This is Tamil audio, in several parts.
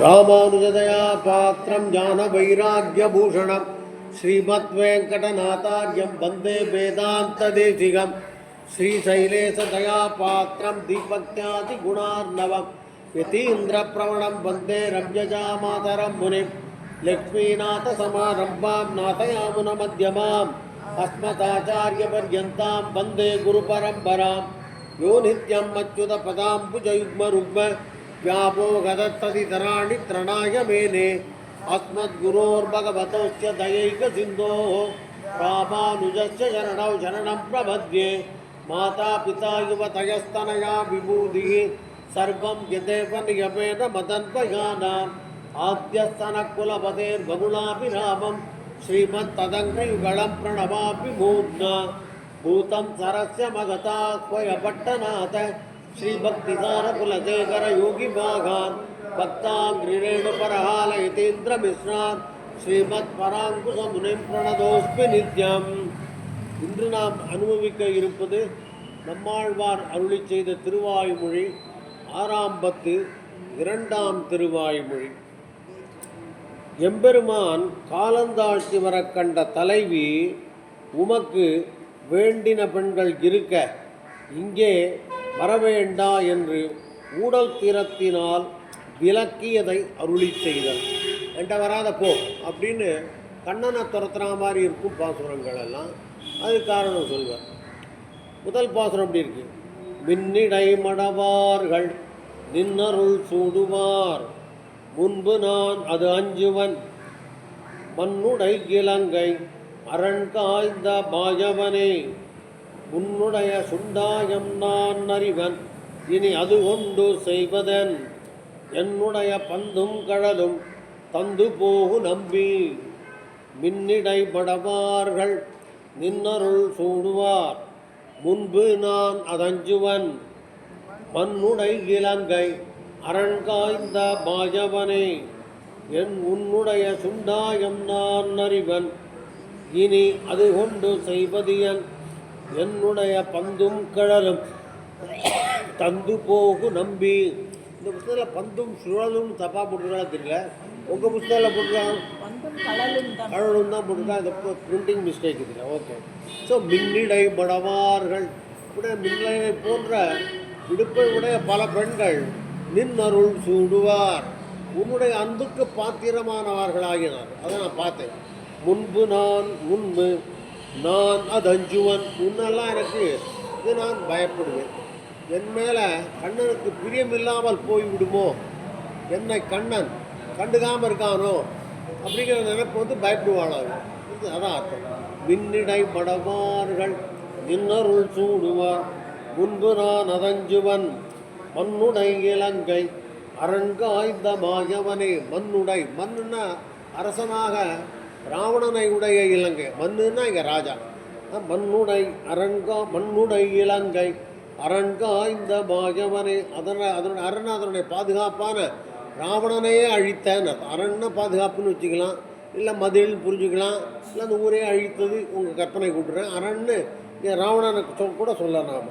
ராமானுஜதயா பாத்திரம் ஞான வைராக்கியபூஷணம் ஸ்ரீமத்வேங்கடநாதார்யம் வந்தே வேதாந்த தேசிகம் ஸ்ரீசைலேசதயா பாத்திரம் தீபக்ஞாதி குணார்ணவம் யதீந்திர பிரவணம் வந்தே ரம்யஜா மாதரம் முனிம் லக்ஷ்மீநாத சமாரம்பாம் நாதயாமுன மத்தியமாம் அஸ்மதாச்சாரிய பர்யந்தாம் வந்தே குரு பரம்பராம் யோ நித்யம் அச்சுத பதாம்புஜயுக்ம ருக்ம व्यामोहदत्तदितराणि त्रणाय मेने अस्मद्गुरोर्भगवतोस्य दयैकसिन्धोः रामानुजस्य शरणौ शरणं प्रपद्ये मातापिता युवतयस्तनया विभूतिः सर्वं यदेव नियमेन मदन्वयानाम् आद्यस्तनकुलपतेर्बहुलाभिरामं श्रीमत्तदङ्घ्रियुगलं प्रणमामि मूर्ध्ना भूतं सरस्य मगताह्वयपट्टनाथ श्री भक्तिसार कुलशेखर योगी भागान भक्तांग्रिरेणुपरहाल यतीन्द्र मिश्रान श्रीमत् परांकुश मुनि प्रणदोस्मि नित्यम இன்று நாம் அனுபவிக்க இருப்பது நம்மாழ்வார் அருளி செய்த திருவாய்மொழி ஆறாம் பத்து இரண்டாம் திருவாய்மொழி. எம்பெருமான் காலந்தாழ்த்தி வர கண்ட தலைவி உமக்கு வேண்டின பெண்கள் இருக்க இங்கே வரவேண்டா என்று ஊடல் தீரத்தினால் விலக்கியதை அருளி செய்தல். என்கிட்ட வராத போ அப்படின்னு கண்ணனை துரத்துற மாதிரி இருக்கும் பாசுரங்கள் எல்லாம். அது காரணம் சொல்வார். முதல் பாசுரம் அப்படி இருக்கு. மின்னிடை மடவார்கள் நின்னருள் சூடுவார் முன்பு நான் அது அஞ்சுவன் மண்ணுடை இலங்கை அரண் காய்ந்த பாயவனே உன்னுடைய சுண்டாயம் நான் அறிவன் இனி அது கொண்டு செய்வதன் என்னுடைய பந்தும் கடலும் தந்து போகு நம்பி மின்னிடை படவார்கள் நின்னருள் சூடுவார் முன்பு நான் அதஞ்சுவன் மண்ணுடை இலங்கை அரண் காய்ந்த பாயவனே என் உன்னுடைய சுண்டாயம் நான் அறிவன் இனி அது கொண்டு செய்வதியன் என்னுடைய பந்தும் கடலும் தந்து போகு நம்பி. இந்த புத்தகத்தில் பந்தும் சுழலும் தப்பாக போட்டுருக்கா தெரியல. உங்கள் புத்தகத்தில் போட்டுருக்காங்க கடலும் தான் போட்டுருக்கா. இந்த பிரிண்டிங் மிஸ்டேக் இதில். ஓகே. ஸோ மின்னிடை படவார்கள் உடைய மின்னலை போன்ற இடுப்பை உடைய பல பெண்கள் நின்னருள் சூடுவார் உன்னுடைய அன்புக்கு பாத்திரமானவர்களாகினார். அதை நான் பார்த்தேன். முன்பு நான் அதஞ்சுவன் உன்னெல்லாம் எனக்கு இது நான் பயப்படுவேன். என் மேலே கண்ணனுக்கு பிரியமில்லாமல் போய்விடுமோ, என்னை கண்ணன் கண்டுக்காமல் இருக்கானோ அப்படிங்கிற நினைப்பு வந்து பயப்படுவாளாங்க. இது அதான் அர்த்தம். மின்னிடை படவார்கள் நின்னருள் சூடுவார் முன்பு நான் அதஞ்சுவன் மண்ணுடை இலங்கை அரண்காய்ந்த மாயவனே. மண்ணுடை மண்ணுன்னா அரசனாக ராவணனை உடைய இலங்கை. மண்ணுன்னா இங்கே ராஜா. மண்ணுடை மண்ணுடை இலங்கை அரண்காய்ந்த பாகவனை அதனுடைய அதனுடைய பாதுகாப்பான ராவணனையே அழித்தேன். அரண்னா பாதுகாப்புன்னு வச்சுக்கலாம், இல்லை மதில் புரிஞ்சுக்கலாம், இல்லை அந்த ஊரே அழித்தது உங்கள் கற்பனை கூப்பிடுறேன். அரண்னு ராவணனை கூட சொல்ல நாம்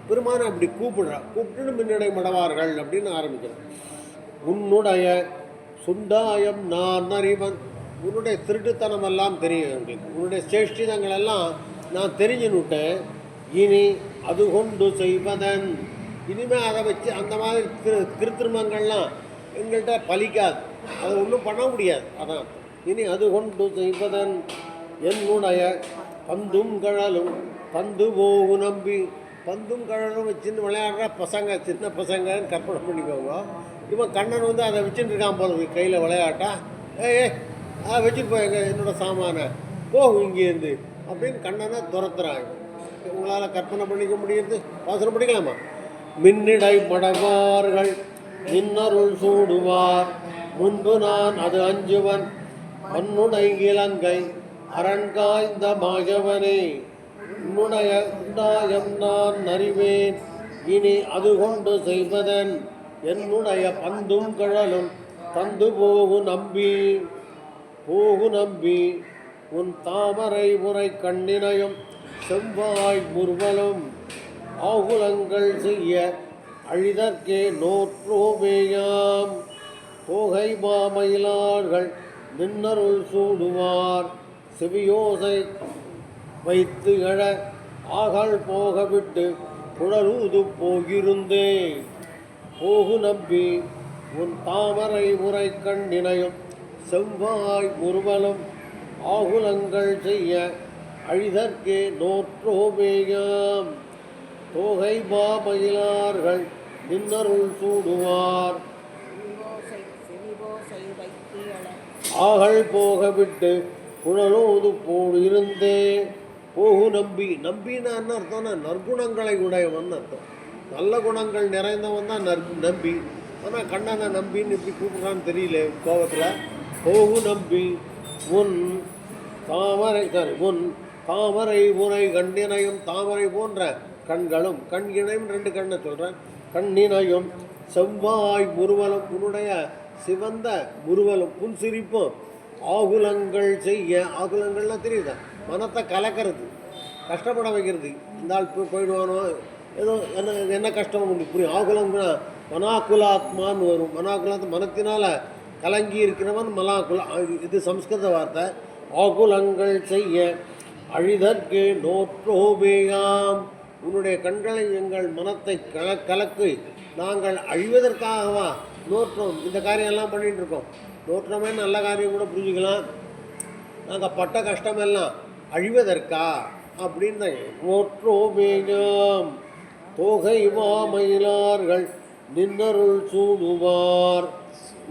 பெருமானை அப்படி கூப்பிட்டு மின்னடை மடவார்கள் அப்படின்னு ஆரம்பிக்கிறேன். உன்னுடைய சுண்டாயம் நான் அறிவன். உன்னுடைய திருட்டுத்தனமெல்லாம் தெரியும் எங்களுக்கு. உன்னுடைய சேஷ்டிதங்கள் எல்லாம் நான் தெரிஞ்சுன்னுட்டேன். இனி அது கொண்டு செய்வதன் இனிமேல் அதை வச்சு அந்த மாதிரி திருத்திருமங்கள்லாம் எங்கள்கிட்ட பலிக்காது. அதை ஒன்றும் பண்ண முடியாது. அதான் இனி அது கொண்டு செய்வதன் என்னுடைய பந்தும் கழலும் தந்து போகு நம்பி. பந்தும் கழலும் வச்சுன்னு விளையாடுற பசங்க, சின்ன பசங்கன்னு கற்பனை பண்ணிக்கோங்க. இவன் கண்ணன் வந்து அதை வச்சுட்டு இருக்கான் போல கையில் விளையாட்டா. வச்சுட்டு போய் என்னோட சாமான போகும் இங்கேருந்து அப்படின்னு கண்ணனை துரத்துறாங்க. உங்களால் கற்பனை பண்ணிக்க முடியுது. வாசனை படிக்கலாமா? மின்னிடை படவார்கள் நின்னருள் சூடுவார் முன்பு நான் அது அஞ்சுவன் மண்ணுடை இலங்கை அரண்காய்ந்த மாயவனே உன்னுடைய உண்டாயம் நான் அறிவேன் இனி அது கொண்டு செய்வதன் என்னுடைய பந்தும் கழலும் தந்து போகு நம்பி உன் தாமரை முறை கண்ணினையும் செவ்வாய் முர்வலும் ஆகுலங்கள் செய்ய அழிதற்கே நோற்றோமேயாம். தோகை மாமயிலார்கள் நின்னருள் சூடுவார் செவியோசை வைத்து எழ ஆகல் போக விட்டு குழலூது போகிருந்தே போகு நம்பி உன் தாமரை முறை கண்ணினையும் செவ்வாய் முருவலும் ஆகுலங்கள் செய்ய அழிதற்கே நோற்றோமேயாம் தோகை மாமயிலார்கள் நின்னருள் சூடுவார் ஆகல் போக விட்டு குழலோது போடு இருந்தே போகு நம்பி. நம்பின்னா என்ன அர்த்தம்னா நற்குணங்களை உடையவன் அர்த்தம். நல்ல குணங்கள் நிறைந்தவன் தான் நம்பி. ஆனால் கண்ணனை நம்பின்னு இப்படி கூப்பிட்றான்னு தெரியல கோபத்தில். போகு நம்பி உன் தாமரை முறை கண்ணினையும் தாமரை போன்ற கண்களும் கண்கிணையும் 2 கண்ணை சொல்கிறேன். கண்ணினையும் செவ்வாய் முருவலும் உன்னுடைய சிவந்த முருவலும் புன்சிரிப்பும் ஆகுலங்கள் செய்ய. ஆகுலங்கள்லாம் தெரியுதா? மனத்தை கலக்கிறது, கஷ்டப்பட வைக்கிறது. இந்த ஆள் போயிடுவானோ ஏதோ என்ன கஷ்டம் உங்களுக்கு புரியும். ஆகுலம்னா மனாக்குலாத்மான்னு வரும். மனாக்குலாத் மனத்தினால் கலங்கி இருக்கிறவன் மலாக்குலா. இது சம்ஸ்கிருத வார்த்தை. ஆகுலங்கள் செய்ய அழிதற்கு நோற்றோபேயாம். உன்னுடைய கண்களை எங்கள் மனத்தை கலக்கு நாங்கள் அழிவதற்காகவா நோற்றோம் இந்த காரியம்லாம் பண்ணிகிட்டு இருக்கோம். நோற்றமே நல்ல காரியம் கூட புரிஞ்சுக்கலாம். நாங்கள் பட்ட கஷ்டமெல்லாம் அழிவதற்கா அப்படின்னு நோற்றோபேயாம் தோகை மாமயிலார்கள் நின்னருள் சூடுவார்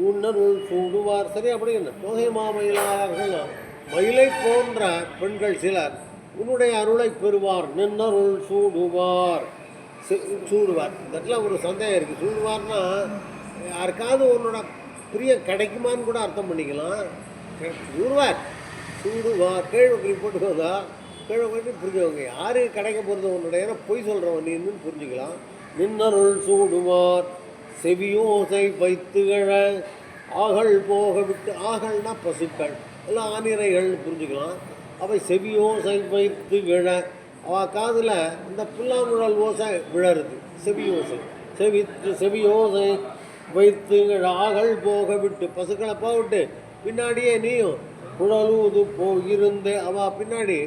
உன்னருள் சூடுவார். சரி, அப்படி என்ன தோகை மாமயிலார்கள் மயிலை போன்ற பெண்கள் சிலர் உன்னுடைய அருளை பெறுவார். நின்னருள் சூடுவார் இதெல்லாம் ஒரு சந்தேகம் இருக்குது. சூடுவார்னா யாருக்காவது உன்னோட பிரியம் கிடைக்குமான்னு கூட அர்த்தம் பண்ணிக்கலாம். சூடுவார் கேழ்வக்கறி போட்டுக்கோதா, கேழ்வக்கறி புரிஞ்சவங்க யாரு கிடைக்க போகிறது உன்னுடைய பொய் சொல்கிறவன் நீன்னு புரிஞ்சுக்கலாம். நின்னருள் சூடுவார் செவியோசை வைத்துகழ ஆகல் போக விட்டு. ஆகல்னா பசுக்கள் எல்லாம் ஆனிரைகள்னு புரிஞ்சுக்கலாம். அவை செவியோசை வைத்து விழ அவ காதில் இந்த புல்லாங்குழல் ஓசை விழருது. செவியோசை வைத்து ஆகல் போக விட்டு பசுக்களை போவிட்டு பின்னாடியே நீயும் குழலூது போயிருந்தே. அவ பின்னாடி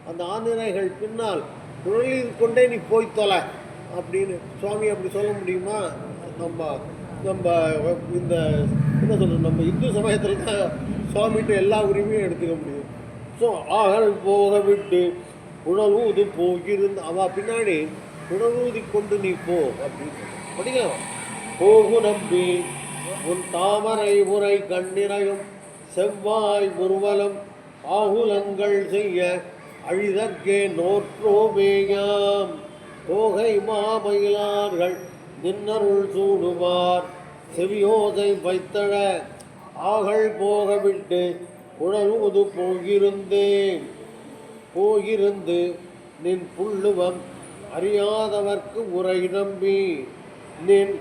அந்த ஆனிரைகள் பின்னால் குழலில் கொண்டே நீ போய் தொலை அப்படின்னு சுவாமி அப்படி சொல்ல முடியுமா? நம்ம இந்த என்ன சொல்கிறது, நம்ம இந்து சமயத்தில் தான் சுவாமிகிட்ட எல்லா உரிமையும் எடுத்துக்க முடியும். ஸோ ஆகல் போக விட்டு குழலூது போகிருந்து அவ பின்னாடி குழலூதி கொண்டு நீ போ அப்படின்னு படிக்கலாம். போகு நம்பி உன் தாமரை முறை கண்ணினையும் செவ்வாய் முருவலும் ஆகுலங்கள் செய்ய அழிதற்கே நோற்றோமேயாம் தோகை மாமயிலார்கள் நின்னருள் சூடுவார் செவியோதை வைத்தழ ஆகல் போக விட்டு குழலூது போயிருந்து நின் புள்ளுவம் அறியாதவர்க்கு உரை நம்பி நின்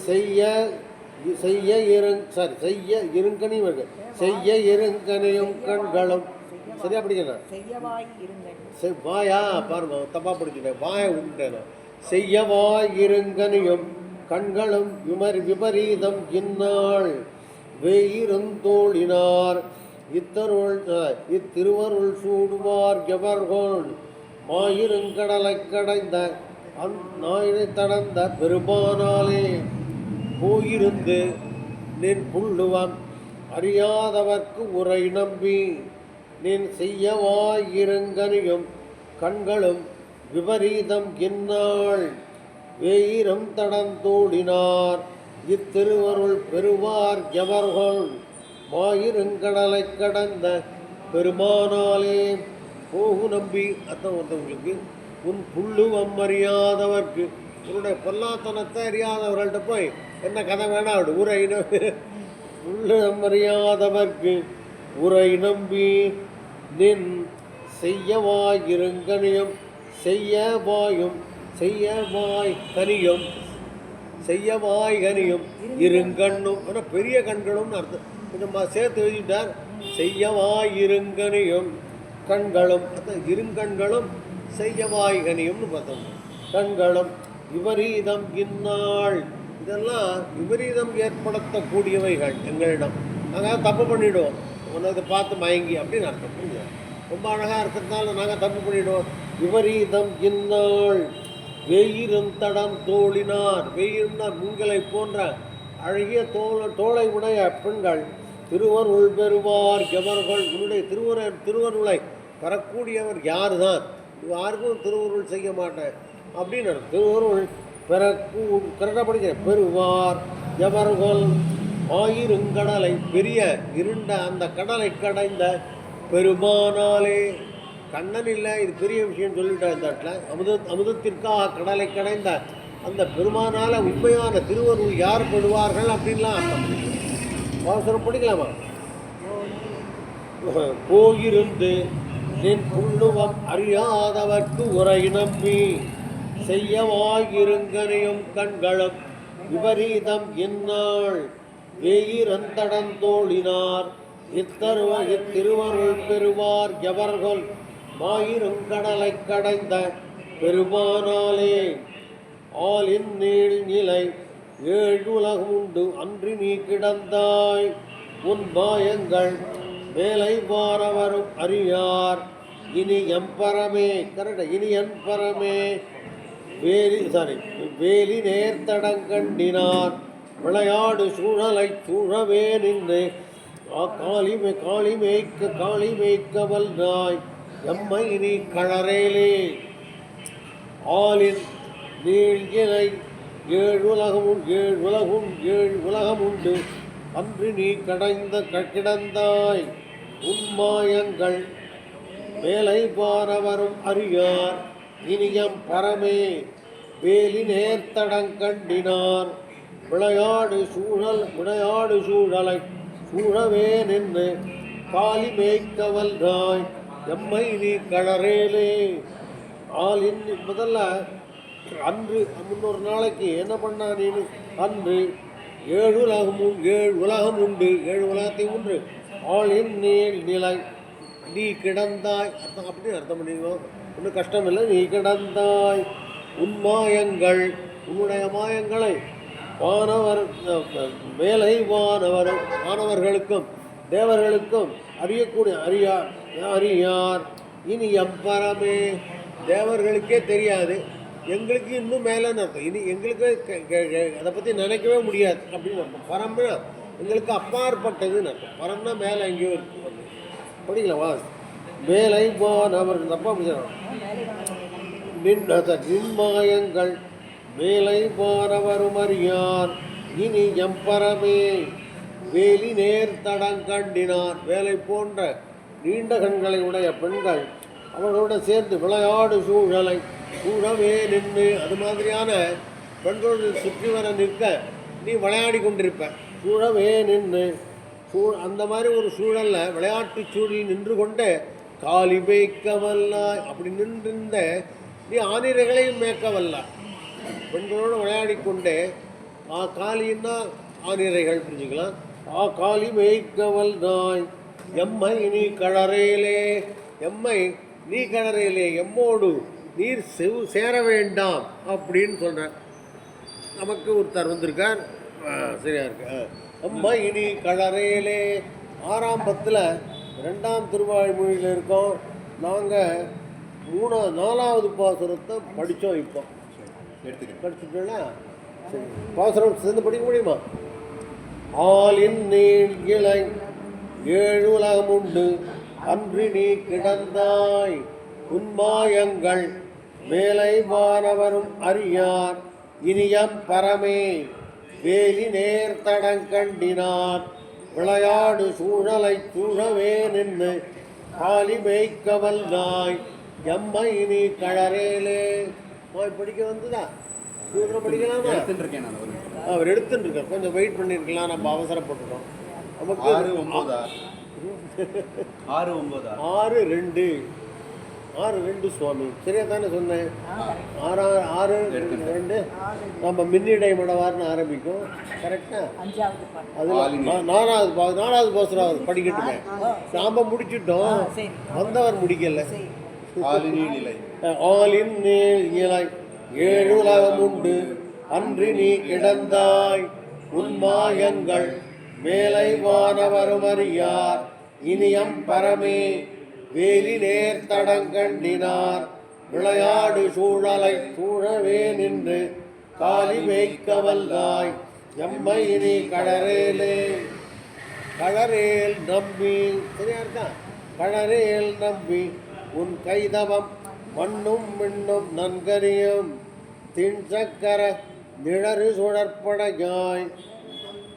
செய்ய இருங்கனியும் கண்களும். சரியா படிக்கணும். வாயா பாருங்க, தப்பா படிச்சுட்டேன், வாயை விட்டுட்டேன். செய்யவாய் இருங்கனியும் கண்களும் விபரீதம் இந்நாள் வெயிருந்தோழினார் இத்திருவருள் சூடுவார் எவர்கள் மாயிருங்கடலை கடைந்த நாயினை தடந்த பெருமானாலே போயிருந்து நின் புள்ளுவம் அறியாதவர்க்கு உரை நம்பி நின் செய்யவாயிருங்கனியும் கண்களும் விபரீதம் இந்நாள் வேயிரம் தடந்தோடினார் இத்திருவருள் பெறுவார் எவர்கள் மாயிருங்கடலை கடந்த பெருமானாலே போகு நம்பி. அர்த்தம் ஒருத்தவங்களுக்கு உன் புள்ளுவம் அறியாதவர்க்கு உன்னுடைய பொல்லாத்தனத்தை அறியாதவர்கள்ட்ட போய் என்ன கதை வேணா அப்படி உரை புள்ளுவம் அறியாதவர்க்கு உரை நம்பி நின் செய்யவாயிருங்கனியும் செய்யவாய் கனியும் இருங்கண்ணும் பெரிய கண்களும் அர்த்தம் கொஞ்சம் சேர்த்து எழுதிட்டார். செய்யவாயிருங்கனியும் கண்களும் இருங்கண்களும் செய்யவாய் கனியும்னு பார்த்தோம். கண்களும் விபரீதம் இந்நாள் இதெல்லாம் விபரீதம் ஏற்படுத்தக்கூடியவைகள் எங்களிடம். நாங்கள் தப்பு பண்ணிவிடுவோம், உனக்கு பார்த்து மயங்கி அப்படின்னு அர்த்தம். புரியுது? ரொம்ப அழகாக இருக்கிறதுனால நாங்கள் தப்பு பண்ணிவிடுவோம். விபரீதம் இந்நாள் வெயிரும் தடம் தோழினார். வெயிறும்னா மீன்களை போன்ற அழகிய தோளை உடைய பெண்கள் திருவருள் பெறுவார் எவர்கள். உன்னுடைய திருவருளை பெறக்கூடியவர் யார் தான்? யாருக்கும் திருவருள் செய்ய மாட்டேன் அப்படின்னு திருவருள் கரெக்டாக படிக்கிறேன். பெறுவார் எவர்கள் ஆயிருங்கடலை பெரிய இருண்ட அந்த கடலை கடைந்த பெருமானாலே. கண்ணன் இல்லை, இது பெரிய விஷயம் சொல்லிட்டேன். இந்த இடத்துல அமுதத்திற்காக கடலை கடைந்த அந்த பெருமானால உண்மையான திருவருள் யார் பெறுவார்கள் அப்படின்லாம் அர்த்தம். அவசரம் படிக்கலாமா? போயிருந்து நின் புள்ளுவம் அறியாதவர்க்கு உரை நம்பி செய்யவாயிருங்கனையும் கண்களும் விபரீதம் இந்நாள் வெயிரந்தடந்தோழினார் இத்திருவருள் பெறுவார் எவர்கள் மாயிருங்கடலை கடைந்த பெருமானாலே. ஆலின் நீள் நிலை ஏழுலகம் உண்டு அன்றி நீ கிடந்தாய். உன் மாயங்கள் மேலை வாரவரும் அறியார். இனி எம்பரமே இனி என் பரமே வேலி நேர்த்தடங்கண்டினார். விளையாடு சூழலை சூழவே நின்று காளி மேய்க்க வல்லாய் எம்மை நீ கழறேலே. ஆலின் நீழ்கிளை ஏழுலகம் உண்டு அன்று நீ கிடந்தாய். உன்மாயங்கள் மேலை பாரவரும் அறியார். இனியம் பரமே வேலி நேர்த்தடங்கண்டினார். விளையாடு சூழலை சூழவே நின்று காளி மேய்க்க வல்லாய் எம்மை நீ கழறேலே. ஆலின் முதல்ல அன்று முன்னொரு நாளைக்கு என்ன பண்ணா நீ? அன்று ஏழு உலகம் உண்டு, 7 உலகத்தையும் உண்டு. ஆளின் நீள் நிலை நீ கிடந்தாய். அர்த்தம் அப்படின்னு அர்த்தம் பண்ணிடுவோம். ஒன்றும் கஷ்டம் இல்லை. நீ கிடந்தாய். உன் மாயங்கள் உன்னுடைய மாயங்களை மேலை வானவர்களுக்கும் தேவர்களுக்கும் அறியார். இனி எம்பரமே தேவர்களுக்கே தெரியாது, எங்களுக்கு இன்னும் மேலேன்னு அர்த்தம். இனி எங்களுக்கு அதை பற்றி நினைக்கவே முடியாது அப்படின்னு அர்த்தம். பரம்னா எங்களுக்கு அப்பாற்பட்டதுன்னு அர்த்தம். பரம்னா மேலே எங்கேயோ இருக்கு. படிக்கலவா? மேலை வானவர்கள் தப்பா முடிஞ்சாங்க. நின்மாயங்கள் மேலை வானவரும் அறியார். இனி எம்பரமே வேலி நேர்த்தடங்கண்டினார். வேலை போன்ற நீண்ட கண்களை உடைய பெண்கள் அவர்களோட சேர்ந்து விளையாடு சூழவே நின்று. அது மாதிரியான பெண்களோடு சுற்றி வர நிற்க நீ விளையாடி கொண்டிருப்ப. சூழவே நின்று அந்த மாதிரி ஒரு சூழலில் விளையாட்டு சூழலில் நின்று கொண்டு காளி மேய்க்கவல்ல. அப்படி நின்றிருந்த நீ ஆனிரைகளையும் மேய்க்கவல்ல. பெண்களோடு விளையாடி கொண்டு காளின்னா ஆனிரைகள் புரிஞ்சுக்கலாம். காளி மேய்க்கவல் நாய் எம்மை நீ கழறேலே. எம்மை நீ கழறேலே, எம்மோடு நீர் சேர வேண்டாம் அப்படின்னு சொல்கிறேன். நமக்கு ஒருத்தர் வந்திருக்கார், சரியா இருக்கு. அம்மை இனி கழறேலே 6ஆம் பத்தில் 2ஆம் திருவாய்மொழியில் இருக்கோம். நாங்கள் 4வது பாசுரத்தை படித்தோம். இப்போ படிச்சுட்டோம்னா சரி, பாசுரம் சேர்ந்து படிக்க முடியுமா? ஆலின் நீள் இலை 7 உலகம் உண்டு அன்று நீ கிடந்தாய். உன்மாயங்கள் மேலை வானவரும் அறியார். இனியம் பரமே வேலி நேர்த்தடங்கண்டினார். விளையாடு சூழலை சூழவே நின்று காளி மேய்க்கவல் நாய் எம்மை நீ கழறேலே. படிக்க வந்துதா? சூத்திரம் படிக்கலாமா? அவர் எடுத்துட்டு இருக்க, கொஞ்சம் வெயிட் பண்ணியிருக்கலாம். நம்ம அவசரப்பட்டுட்டோம். நமக்கு 6-2 சுவாமி, சரியா தானே சொன்னேன்? 6-2 நம்ம மின்னிடை மடவார்னு ஆரம்பிக்கும். கரெக்டா? அதில் 4வது பாசுரம் படிக்கட்டுமே. நாம முடிச்சுட்டோம், வந்தவர் முடிக்கல. ஆலின் நீள் இலை 7 உலகம் உண்டு அன்றி நீ கிடந்தாய் உன்மாயங்கள் மேலை வானவருமறியார் இனியம் பரமே வேலி நேர் தடங்கண்டினார் விளையாடு சூழலை சூழவே நின்று காலி மேய்க்க வல்லாய் எம்மை நீ கடரேலே கடரேல் நம்பி சரியா இருக்கா கடரேல் நம்பி உன் கைதவம் மண்ணும் மின்னும் நன்கரியும் தின் சக்கர நிழறு சுழற்படையாய்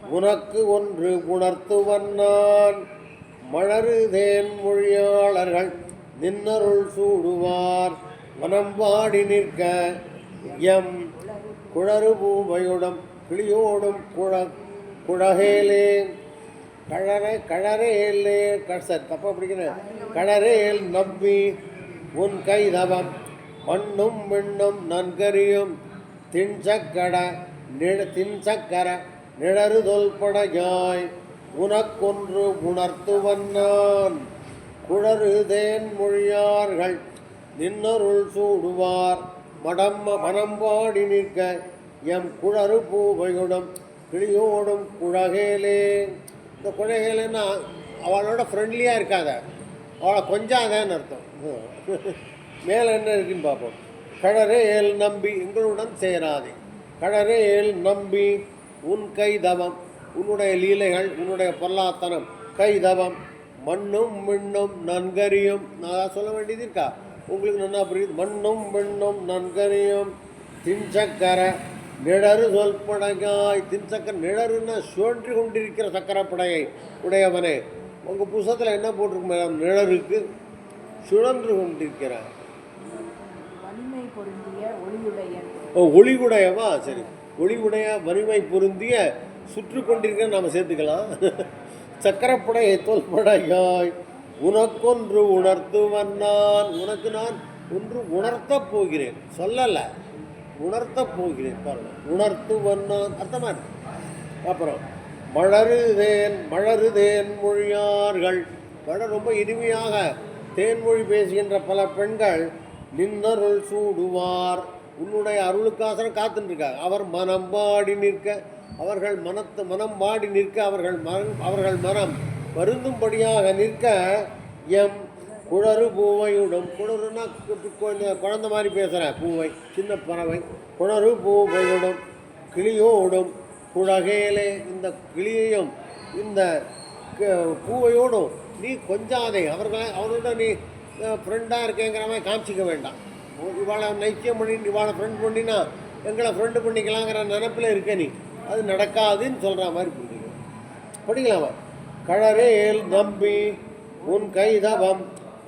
உனக்கு ஒன்று உணர்த்துவன் நான் மலருதேன் மொழியாளர்கள் நின்னருள் சூடுவார் மனம் வாடி நிற்க எம் குழறு பூமையுடம் கிளியோடும் குழகேலே கழரேலே சார் தப்பா பிடிக்கிறேன் கழரேல் நம்பி உன் கைதவம் மண்ணும் மின்னும் நன்கரியும் தின்சக்கர நிழறு தொல்படையாய் உனக்கொன்று உணர்த்துவன் நான் குழறுதேன் மொழியார்கள் நின்னருள் சூடுவார் மனம் பாடி நிற்க எம் குழறு பூவையுடன் கிளியோடும் குழகேலே இந்த குழகேலேன்னா அவளோட ஃப்ரெண்ட்லியாக இருக்காத அவளை கொஞ்சாதேன்னு அர்த்தம் மேலே என்ன இருக்குன்னு பார்ப்போம் கடரேல் நம்பி எங்களுடன் சேராதே கடரேல் நம்பி உன் கைதவம் உன்னுடைய லீலைகள் உன்னுடைய பொருளாத்தனம் கைதவம் மண்ணும் மின்னும் நன்கரியும் நான் சொல்ல வேண்டியது இருக்கா உங்களுக்கு நல்லா புரியுது மண்ணும் மின்னும் நன்கரியும் தின்சக்கர நிழறு சொல்படையாய் தின்சக்கர நிழறுன்னா சுழன்று கொண்டிருக்கிற சக்கரப்படையை உடையவனே உங்கள் புத்தகத்தில் என்ன போட்டிருக்கு மேடம் நிழருக்கு சுழன்று கொண்டிருக்கிறார் ஒளிவுடையவா சரி ஒளிவுடைய வலிமை பொருந்திய சுற்று கொண்டிருக்க நாம் சேர்த்துக்கலாம் சக்கரப்படையை தோல்படையாய் உனக்கொன்று உணர்த்துவன் நான் உனக்கு நான் ஒன்று உணர்த்தப் போகிறேன் சொல்லலை உணர்த்தப் போகிறேன் பாருங்க உணர்த்துவன் நான் அர்த்தமா இருக்கு அப்புறம் மலருதேன் மொழியார்கள் ரொம்ப இனிமையாக தேன்மொழி பேசுகின்ற பல பெண்கள் நின்னருள் சூடுவார் உன்னுடைய அருளுக்காக காத்துருக்காங்க அவர் மனம் பாடி நிற்க அவர்கள் மனம் பாடி நிற்க அவர்கள் மனம் வருந்தும்படியாக நிற்க எம் குழறு பூவையுடன் குழறுனா குழந்தை மாதிரி பேசுகிறேன் பூவை சின்ன பறவை குழறு பூவையுடன் கிளியோடும் குழகேலே இந்த கிளியையும் இந்த பூவையோடும் நீ கொஞ்சாதே அவரோட நீ ஃப்ரெண்டாக இருக்கேங்கிற மாதிரி காமிச்சிக்க வேண்டாம் இவாளை நைக்கியம் பண்ணி இவாளை ஃப்ரெண்ட் பண்ணினா எங்களை ஃப்ரெண்டு பண்ணிக்கலாங்கிற நினப்பில் இருக்க நீ அது நடக்காதுன்னு சொல்கிற மாதிரி படிக்கலாமா கழரேல் நம்பி உன் கைதவம்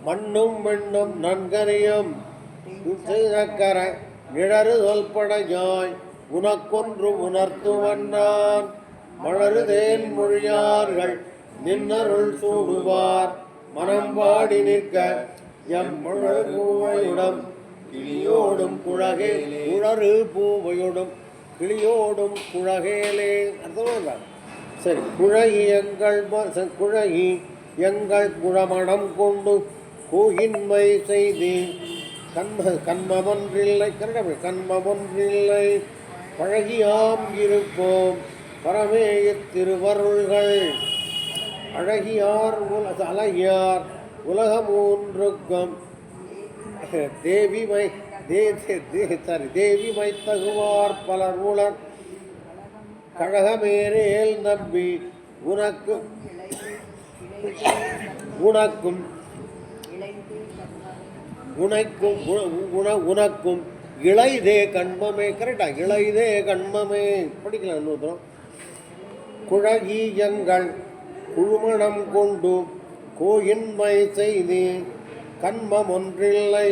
மண்ணும் மெண்ணும் நன்கரியும் செய்தக்கர நிழறு தொல்படையாய் உனக்கொன்று உணர்த்துவன் நான் மலருதேன் மொழியார்கள் நின்னருள் சூடுவார் மனம் பாடி நிற்க எம் மலர் பூவையுடன் கிளியோடும் குழறு பூவையோடும் கிளியோடும் குழகேலே அர்த்தமா சரி குழகி எங்கள் குழமணம் கொண்டு கூயின்மை செய்தி கண்மமொன்றில்லை கண்மமொன்றில்லை பழகியாம் இருப்போம் பரமேய திருவருள்கள் அழகியார் அழகியார் உலகமூன்றுக்கும் தேவி மைத்தகுவார் பலர் உலர் கழகமேரேல் நம்பி உனக்கும் இளைதே கண்மமே கரெக்டா இளைதே கண்மமே படிக்கலாம் இன்னொருத்தரம் குழகி எங்கள் குழுமணம் கொண்டு கோயின்மை செய்தி கண்மம் ஒன்றில்லை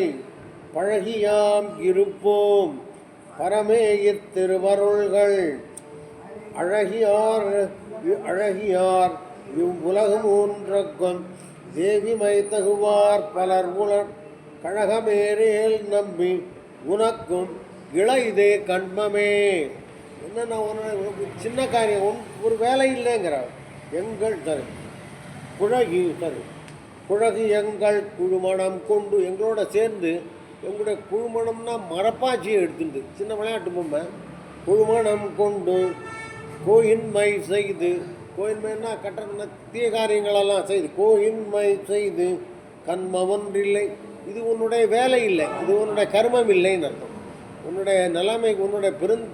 பழகியாம் இருப்போம் பரமேயிற் திருவருள்கள் அழகியார் இவ்வுலகம் ஒன்றக்கும் தேவி மைத்தகுவார் பலர் உலர் கழகமேரேல் நம்பி உனக்கும் இளைதே கண்மமே என்ன சின்ன காரியம் ஒரு வேலை இல்லைங்கிற எங்கள் சரி குழகி எங்கள் குழுமணம் கொண்டு எங்களோட சேர்ந்து எங்களுடைய குழுமணம்னா மரப்பாச்சியை எடுத்துட்டு சின்ன விளையாட்டு பொம்மை குழுமணம் கொண்டு கோயின்மை செய்து, கோயின்மைன்னா கட்ட தீய காரியங்களெல்லாம் செய்து, கோயின்மை செய்து கண்ம ஒன்றில்லை. இது உன்னுடைய வேலை இல்லை, இது உன்னுடைய கர்மம் இல்லைன்னு அர்த்தம். உன்னுடைய நிலைமைக்கு, உன்னுடைய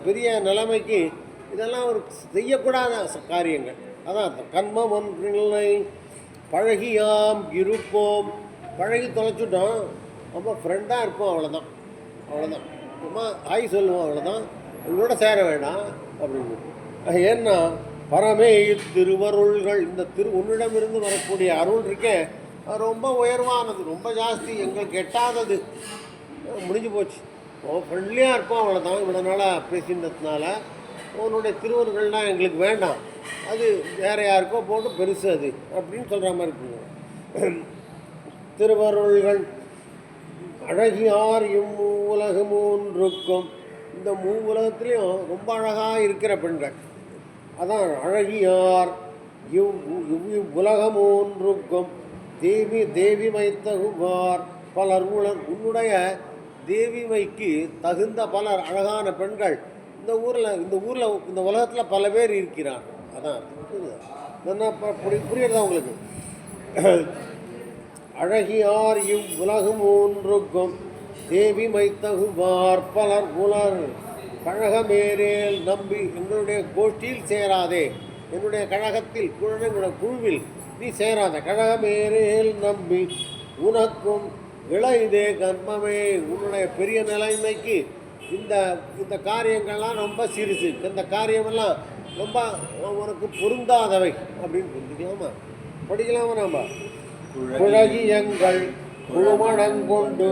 பெரிய நிலைமைக்கு இதெல்லாம் ஒரு செய்யக்கூடாத காரியங்கள், அதான் அர்த்தம். கண்மம் ஒன்றில்லை பழகியாம் இருப்போம். பழகி தொலைச்சிட்டோம், நம்ம ஃப்ரெண்டாக இருப்போம், அவ்வளோதான். சும்மா ஆய் சொல்லுவோம், அவ்வளோதான். உங்களோட சேர வேண்டாம் அப்படின்னு. ஏன்னா பரமே திருவருள்கள், இந்த உன்னிடமிருந்து வரக்கூடிய அருள் இருக்கேன், அது ரொம்ப உயர்வானது, ரொம்ப ஜாஸ்தி, எங்களுக்கு எட்டாதது. முடிஞ்சு போச்சு. ஃப்ரெண்ட்லியாக இருப்போம், அவ்வளோதான். இவ்வளோ நாளாக பேசினதுனால உன்னுடைய திருவருள்கள்லாம் எங்களுக்கு வேண்டாம், அது வேறு யாருக்கோ போட்டு பெருசு அது அப்படின்னு சொல்கிற மாதிரி இருக்குங்க. திருவருள்கள் அழகியார் இம்முலகமூன்றுக்கும், இந்த உலகத்துலேயும் ரொம்ப அழகாக இருக்கிற பெண்கள், அதான் அழகியார் இவ்வுலகமூன்றுக்கும் தேவிமை தகுவார் பலர் உன்னுடைய தேவிமைக்கு தகுந்த பலர் அழகான பெண்கள் இந்த உலகத்தில் பல பேர் இருக்கிறார். அதான் புரியுறதா உங்களுக்கு? அழகியார் இவ்வுலகமூன்றுக்கும் தேவிமை தகுவார் பலர் கழகமேரேல் நம்பி, எங்களுடைய கோஷ்டியில் சேராதே, என்னுடைய கழகத்தில் குழுவில் நீ சேராத. கழகமேரேல் நம்பி உனக்கும் இளைதே கர்மமே, உன்னுடைய பெரிய நிலைமைக்கு இந்த காரியங்கள்லாம் ரொம்ப சிறுசு, இந்த காரியமெல்லாம் ரொம்ப உனக்கு பொருந்தாதவை அப்படின்னு புரிஞ்சுக்கலாமா? படிக்கலாமா? நம்ம குழகி எங்கள் குழுமணங்கொண்டு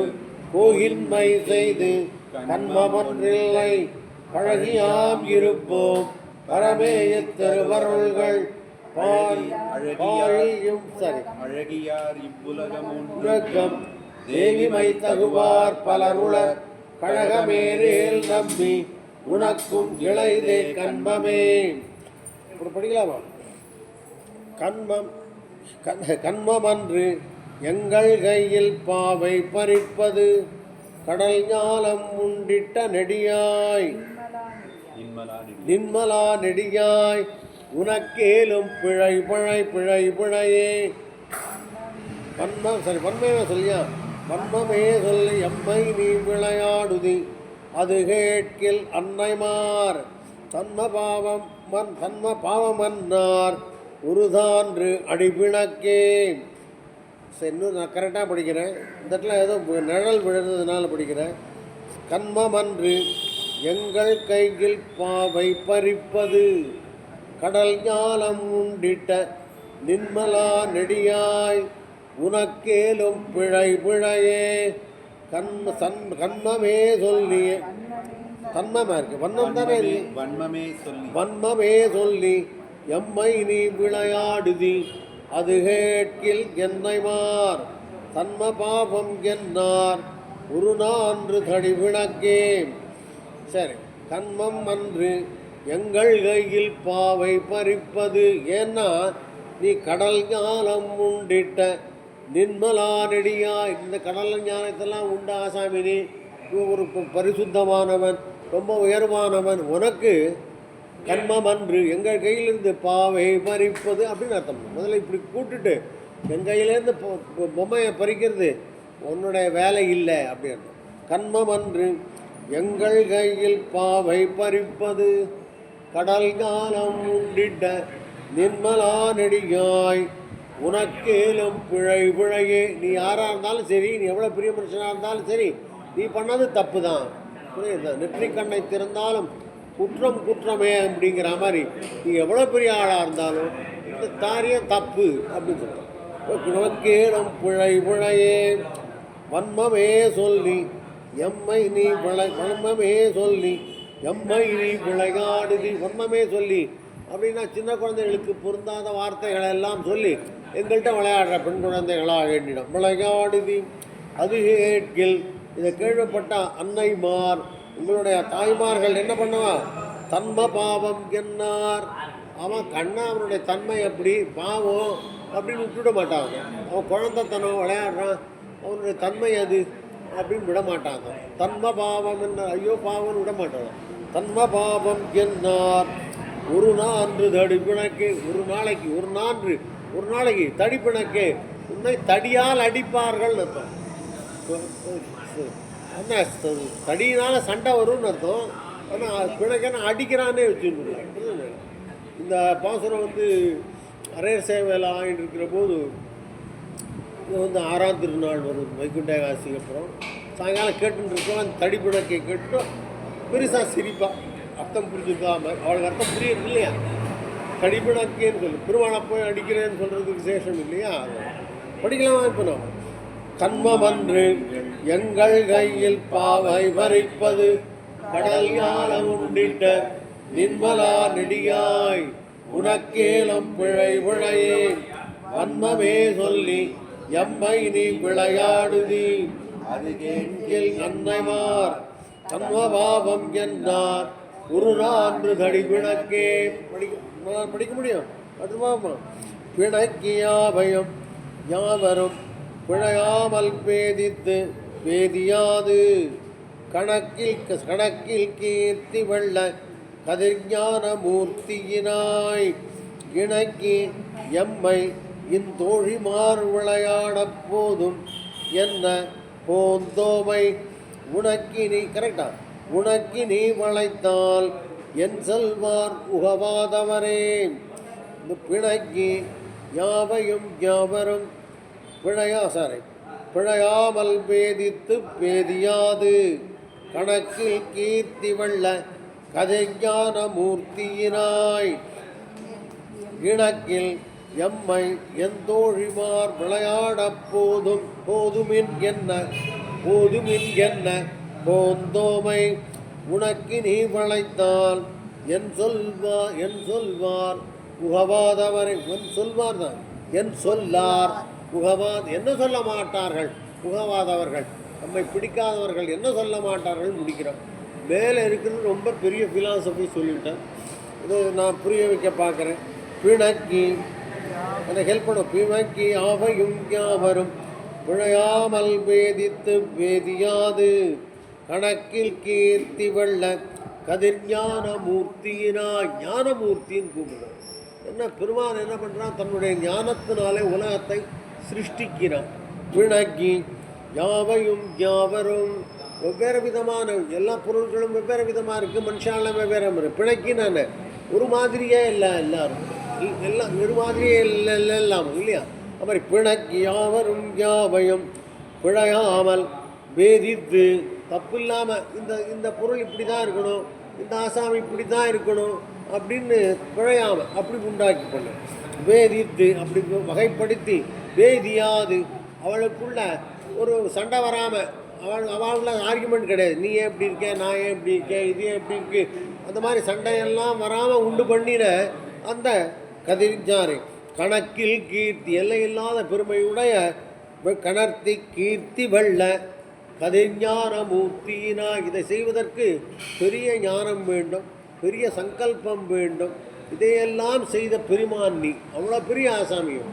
கோயின்மை செய்து கண்மமன்றில்லை பழகியாம் இருப்போம் பரமேய திருவருள்கள் அழகியார் இவ்வுலகம் தேவிமை தகுவார் பலருளர் கழகமேரேல் நம்பி உனக்கும் இளைதே கண்மமே. இப்படி படிக்கலாமா? கண்மமன்று எங்கள் கையில் பாவை பறிப்பது கடல் ஞாலம் உண்டிட்ட நெடியாய் நின்மலா நெடியாய் உனக்கேலும் பிழையே. பன்மையை சொல்லியா? பன்மமே சொல்லி எம்மை நீ விளையாடுதி அது கேட்கில் அன்னைமார் தன்ம பாவமன்னார் உருதான்று அடிபிணக்கே. இன்னும் நான் கரெக்டாக படிக்கிறேன், இந்த இடத்துல ஏதோ நிழல் விழுந்ததுனால படிக்கிறேன். கண்மமன்று எங்கள் கையில் பாவை பறிப்பது கடல் ஞாலம் உண்டிட்ட நின்மலா நெடியாய் உனக்கேலும் பிழையே. கண்மமே சொல்லி தன்மமா இருக்கு, வண்ணம் தானே இருக்கு, வன்மமே சொல்லி எம்மை நீ விளையாடுதி அது கேட்கில் என்னைமார் தன்ம பாபம் என்னார் ஒரு நான்று தடிவிணக்கே. சரி, கண்மம் அன்று எங்கள் கையில் பாவை பறிப்பது, ஏன்னா நீ கடல் ஞானம் உண்டிட்ட நின்மலா நெடியா, இந்த கடல் ஞானத்தெல்லாம் உண்ட ஆசாமி, நீ ஒரு பரிசுத்தமானவன், ரொம்ப உயர்வானவன், உனக்கு கண்மம் அன்று எங்கள் கையிலிருந்து பாவை பறிப்பது அப்படின்னு அர்த்தம். முதல்ல இப்படி கூட்டுட்டு என் கையிலேருந்து பொம்மையை பறிக்கிறது உன்னுடைய வேலை இல்லை அப்படின்னு. கண்மம் அன்று எங்கள் கையில் பாவை பறிப்பது கடல் காலம் உண்டிட்ட நின்மலா நெடியாய் உனக்கேலும் பிழையே. நீ யாராக இருந்தாலும் சரி, நீ எவ்வளோ பெரிய மனுஷனாக இருந்தாலும் சரி, நீ பண்ணது தப்பு தான். புரியுது? நெற்றிக் கண்ணை திறந்தாலும் குற்றமே அப்படிங்கிற மாதிரி நீ எவ்வளோ பெரிய ஆளாக இருந்தாலும் இந்த காரியம் தப்பு அப்படின்னு சொல்கிறோம். உனக்கேலும் பிழையே வன்மமே சொல்லி எம்மை நீ வன்மமே சொல்லி எம்மை நீ விளையாடுதி. வன்மமே சொல்லி அப்படின்னா சின்ன குழந்தைகளுக்கு பொருந்தாத வார்த்தைகளை எல்லாம் சொல்லி எங்கள்கிட்ட விளையாடுற பெண் குழந்தைகளாக எண்ணிடும். விளையாடுதி அது கேட்கில், இதை கேள்விப்பட்ட அன்னைமார், உங்களுடைய தாய்மார்கள் என்ன பண்ணுவான்? தன்ம பாவம் என்னார், அவன் கண்ணா அவனுடைய தன்மை அப்படி பாவம் அப்படின்னு விட்டுவிட மாட்டாங்க. அவன் குழந்தைத்தனம் விளையாடுறான், அவனுடைய தன்மை அது அப்படின்னு விட மாட்டாங்க. தன்ம பாவம் என்ன, ஐயோ பாவம்னு விட மாட்டாங்க. தன்ம பாபம் என்னார் ஒரு நான்று தடிப்பிணக்கு ஒரு நாளைக்கு தடிப்பிணக்கு உன்னை தடியால் அடிப்பார்கள் அர்த்தம். என்ன தடியினால சண்டை வரும்னு அர்த்தம். ஆனால் பிணக்கன்னு அடிக்கிறானே வச்சுருந்தாங்க. இந்த பாசுரம் வந்து அரையர் சேவையில் ஆகிட்டு இருக்கிற போது இது வந்து 6ஆம் திருநாள் வரும் வைகுண்ட ஏகாதசிக்கு அப்புறம் சாயங்காலம் கேட்டுருக்கோம். அந்த தடிப்பிணக்கை கேட்டு பெருசாக சிரிப்பா அர்த்தம் புரிஞ்சுக்காம அவளுக்கு அர்த்தம் புரியுது இல்லையா. தடிப்பிணக்கேன்னு சொல்லு பெருமாளை போய் அடிக்கிறேன்னு சொல்கிறதுக்கு விசேஷம் இல்லையா. படிக்கலாமா இப்போ நான் கண்மமன்று எங்கள் கையில் பாவை வரைப்பது கடல் ஞானம் உண்டிட்ட நின்மலா நெடியாய் உனக்கேலம் பிழை விழையே வன்மமே சொல்லி எம்மை நீ விளையாடுதி அது கேட்கில் அன்னைமார் கண்மபாவம் என்றார் ஒரு நான்று தடி பிணக்கே படிக்க முடியும். அதுவாமா பிணக்கியாபயம் யாவரும் பிழையாமல் பேதித்து பேதியாது கணக்கில் கீர்த்தி வெள்ள கதிர்ஞான மூர்த்தியினாய் இணக்கி எம்மை இந்தோழிமார் விளையாடப் போதும் என்ன போந்தோமை உனக்கி நீ கரெக்டா உனக்கி நீ வளைத்தால் என் செல்வார் உகவாதவரே. இந்த பிணக்கி யாவையும் யாவரும் பிழையாமல் பேதித்து பேதியாது கணக்கில் கீர்த்தி வெள்ள கதைஞான மூர்த்தியினாய் இணக்கில் எம்மை எந்தோழிமார் விளையாடப் போதுமின் என்ன போந்தோமை உனக்கு நீ வளைத்தால் என் சொல்வார் உகவாதவரை என் சொல்லார் உகவாத என்ன சொல்ல மாட்டார்கள் உகவாதவர்கள் நம்மை பிடிக்காதவர்கள் என்ன சொல்ல மாட்டார்கள் முடிக்கிறோம். மேலே இருக்கிறது ரொம்ப பெரிய ஃபிலாசபி சொல்லிட்டேன். இது நான் புரிய வைக்க பார்க்குறேன். பிணக்கி எனக்கு ஹெல்ப் பண்ணும். பிணக்கி ஆவையும் யாவரும் பிழையாமல் வேதித்து வேதியாது கணக்கில் கீர்த்தி வெள்ள கதிர்ஞான மூர்த்தியினா ஞானமூர்த்தின்னு கூப்பிடுறோம். என்ன பெருமான் என்ன பண்ணுறான், தன்னுடைய ஞானத்தினாலே உலகத்தை சிருஷ்டிக்கிறான். பிணக்கி யாவையும் யாவரும் வெவ்வேறு விதமான எல்லா பொருட்களும் வெவ்வேறு விதமாக இருக்குது. மனுஷாலாம் வெவ்வேறு இருக்குது. பிணக்கி நான் ஒரு மாதிரியே இல்லை, எல்லாரும் எல்லாம் ஒரு மாதிரியே இல்லை இல்லாமல் இல்லையா. அது மாதிரி பிணக்கி யாவரும் யாவையும் பிழையாமல் வேதித்து தப்பு இல்லாமல் இந்த பொருள் இப்படி தான் இருக்கணும், இந்த ஆசாமி இப்படி தான் இருக்கணும் அப்படின்னு பிழையாமல் அப்படி உண்டாக்கி கொள்ள வேதித்து அப்படி வகைப்படுத்தி வேதியாது அவளுக்குள்ள ஒரு சண்டை வராமல் அவளுக்குள்ள ஆர்குமெண்ட் கிடையாது. நீ ஏன் எப்படி இருக்க, நான் ஏன் எப்படி இருக்கேன், இது ஏன் எப்படி இருக்கு, அந்த மாதிரி சண்டையெல்லாம் வராமல் உண்டு பண்ணின அந்த கதிர்ஜாரை கணக்கில் கீர்த்தி எல்லையில்லாத பெருமையுடைய கணர்த்தி கீர்த்தி வெள்ள கதிர்ஞான மூர்த்தியினா. இதை செய்வதற்கு பெரிய ஞானம் வேண்டும், பெரிய சங்கல்பம் வேண்டும். இதையெல்லாம் செய்த பெருமான் நீ அவ்வளோ பெரிய ஆசாமியும்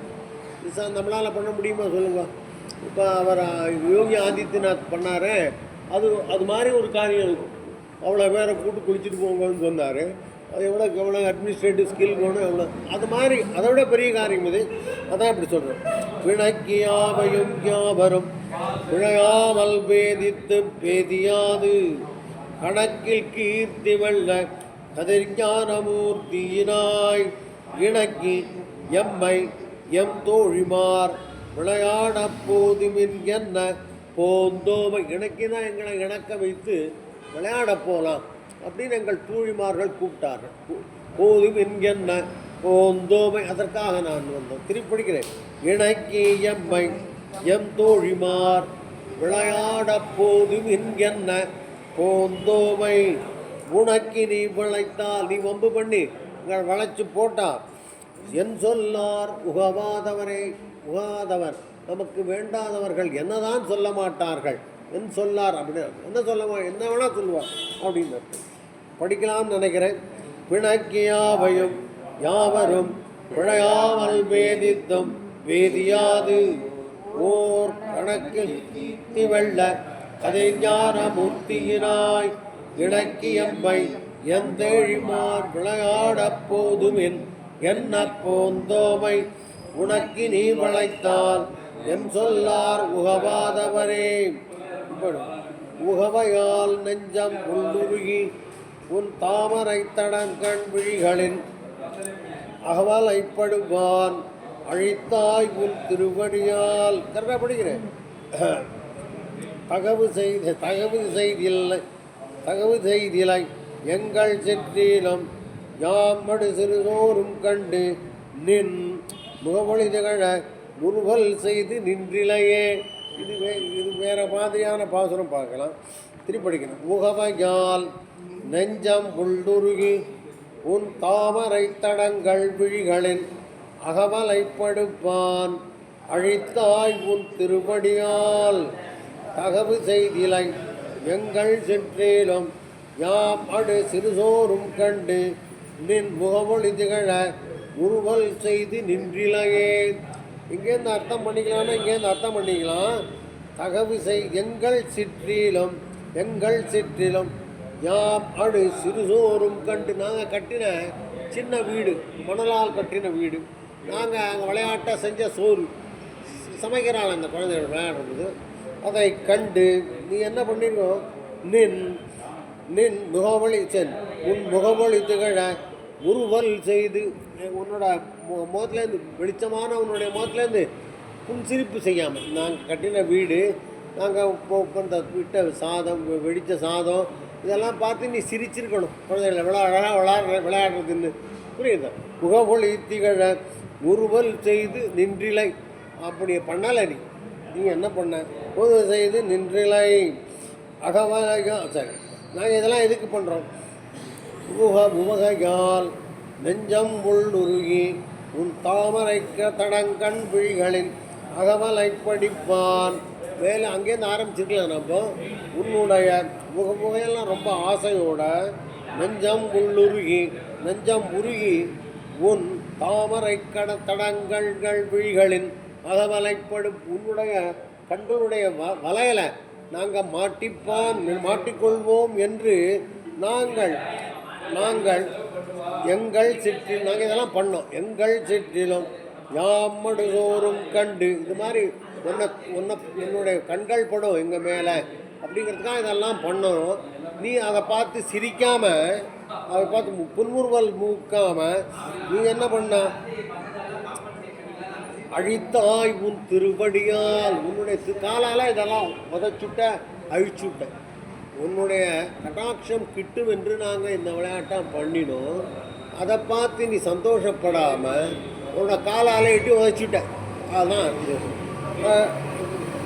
நம்மளால் பண்ண முடியுமா சொல்லுங்க. இப்போ அவர் யோகி ஆதித்யநாத் பண்ணார், அது மாதிரி ஒரு காரியம் இருக்கும். அவ்வளோ பேரை கூட்டு குளிச்சுட்டு போங்கன்னு சொன்னார். அது எவ்வளோ அட்மினிஸ்ட்ரேட்டிவ் ஸ்கில் வேணும், எவ்வளோ அது மாதிரி அதை விட பெரிய காரியம் இது. அதான் இப்படி சொல்கிறேன். பிணக்கி யாவையும் யாவரும் பிழையாமல் பேதித்து பேதியாது கணக்கில் கீர்த்தி வெள்ள கதிர்ஞான மூர்த்தியினாய் இணக்கி எம்மை எம் தோழிமார் விளையாட போதுமின் என்ன போந்தோமை. இணக்கினா எங்களை இணக்க வைத்து விளையாட போகலாம் அப்படின்னு எங்கள் தோழிமார்கள் கூப்பிட்டார்கள். போதும் என்கென்ன போந்தோமை. அதற்காக நான் வந்தோம். திருப்பி படிக்கிறேன். இணக்கி எம்மை எம் தோழிமார் விளையாட போதும் என்கென்ன போந்தோமை உனக்கு நீ விளைத்தால் நீ வம்பு பண்ணி உங்கள் வளைச்சு போட்டா என் சொல்லார் உகவாதவரே. உகவாதவர் நமக்கு வேண்டாதவர்கள் என்னதான் சொல்ல மாட்டார்கள். என் சொல்லார் அப்படின்னு என்ன வேணால் சொல்லுவார் அப்படின்னு படிக்கலாம்னு நினைக்கிறேன். பிணக்கியாவையும் யாவரும் பிழையாமல் வேதித்தும் வேதியாது ஓர் கணக்கில் தீர்த்தி வெள்ள கதைஞான மூர்த்தியினாய் இணக்கி எம்மை என் தேழிமார் விளையாடப் போதுமின் என்ன போந்தோமை உனக்கு நீ வளைத்தால் என் சொல்லார் உகவாதவரே. உகவையால் நெஞ்சம் உள்ளுருகி உன் தாமரை தடங்கண் விழிகளின் அகவலைப்படுவான் அழித்தாய் உன் திருவடியால். கரெக்டாக படிக்கிறேன். தகவு செய்திலை எங்கள் செற்றிலும் யாமடு சிறுதோறும் கண்டு நின் முகமொழி திகழ முருகல் செய்து நின்றிலையே. இது வேறு மாதிரியான பாசுரம் பார்க்கலாம். திருப்படிக்கணும். முகவையால் நெஞ்சம் உள்ளுருகி உன் தாமரை தடங்கள் விழிகளின் அகவலைப்படுப்பான் அழித்தாய் உன் திருவடியால். தகவு செய்திலை எங்கள் செற்றிலும் யாம் அடு சிறுசோறும் கண்டு நின் முகமொழி திகழ உருவல் செய்து நின்றிலையே. இங்கேருந்து அர்த்தம் பண்ணிக்கலாம்னா இங்கேருந்து அர்த்தம் பண்ணிக்கலாம். தகவு எங்கள் சிற்றிலும் யாம் அடு சிறுசோறும் கண்டு. நாங்கள் கட்டின சின்ன வீடு, மணலால் கட்டின வீடு, நாங்கள் அங்கே விளையாட்டாக செஞ்ச சோறு சமைக்கிறாள் அந்த குழந்தைகள் விளையாடுறது. அதை கண்டு நீ என்ன பண்ணிருக்கோம்? நின் முகமொழி உன் முகமொழி திகழ உருவல் செய்து உன்னோட முகத்துலேருந்து வெளிச்சமான உன்னுடைய முகத்துலேருந்து புன்சிரிப்பு செய்யாமல். நாங்கள் கட்டின வீடு, நாங்கள் அந்த விட்ட சாதம், வெடித்த சாதம், இதெல்லாம் பார்த்து நீ சிரிச்சிருக்கணும். குழந்தைகளை விளையாடுறதுன்னு புரியுது. முகமொழி திகழ உருவல் செய்து நின்றிலை. அப்படி பண்ணலை நீ என்ன பண்ண? பொது செய்து நின்றிலை அகவலையா. சரி, நாங்கள் இதெல்லாம் எதுக்கு பண்ணுறோம்? உவகையால் நெஞ்சம் உள்ளுருகி உன் தாமரைக்க தடங்கண் விழிகளின் அகவலை படிப்பான். மேலே அங்கேருந்து ஆரம்பிச்சிருக்கலாம். நம்ம உன்னுடைய முகையெல்லாம் ரொம்ப ஆசையோட நெஞ்சம் உள்ளுருகி நெஞ்சம் உருகி உன் தாமரை தடங்கள்கள் விழிகளின் அகவலைப்படும் உன்னுடைய கண்களுடைய வலையலை நாங்கள் மாட்டிக்கொள்வோம் என்று நாங்கள் எங்கள் சிற்றில் நாங்கள் இதெல்லாம் பண்ணோம். எங்கள் சிற்றிலும் யாமடு சோறும் கண்டு. இது மாதிரி என்னுடைய கண்கள் படும் எங்கள் மேலே அப்படிங்கிறதுக்காக இதெல்லாம் பண்ணோம். நீ அதை பார்த்து சிரிக்காமல், அதை பார்த்து புன்முறுவல் மூக்காமல் நீ என்ன பண்ண? அழித்தாய் உன் திருவடியால். உன்னுடைய காலால் இதெல்லாம் உதச்சுட்ட, அழிச்சுட்ட. உன்னுடைய கட்டாட்சம் கிட்டும் என்று நாங்கள் இந்த விளையாட்டாக பண்ணினோம். அதை பார்த்து நீ சந்தோஷப்படாமல் உன்னோட காலால் இட்டு உதச்சுட்ட. அதுதான் இது.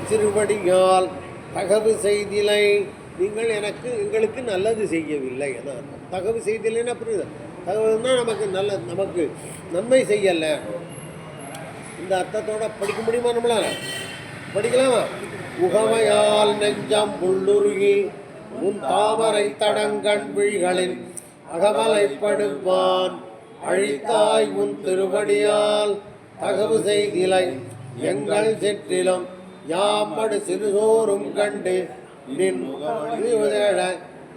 திருவடியால் தகவு செய்திலை நீங்கள் எங்களுக்கு நல்லது செய்யவில்லை. அதான் தகவு செய்திலைன்னா புரியுது. தகவல்னா நமக்கு நன்மை செய்யலை. இந்த அர்த்தத்தோட படிக்க முடியுமா? நம்மளால படிக்கலாமா? உகமையால் நெஞ்சம் உள்ளுருகி உன் தாமரை தடங்கண் விழிகளின் அகவலைப்படுவான் அழித்தாய் உன் திருவடியால். தகவு செய்திலை எங்கள் செற்றிலும் யாம்படு சிறுசோறும் கண்டு நின்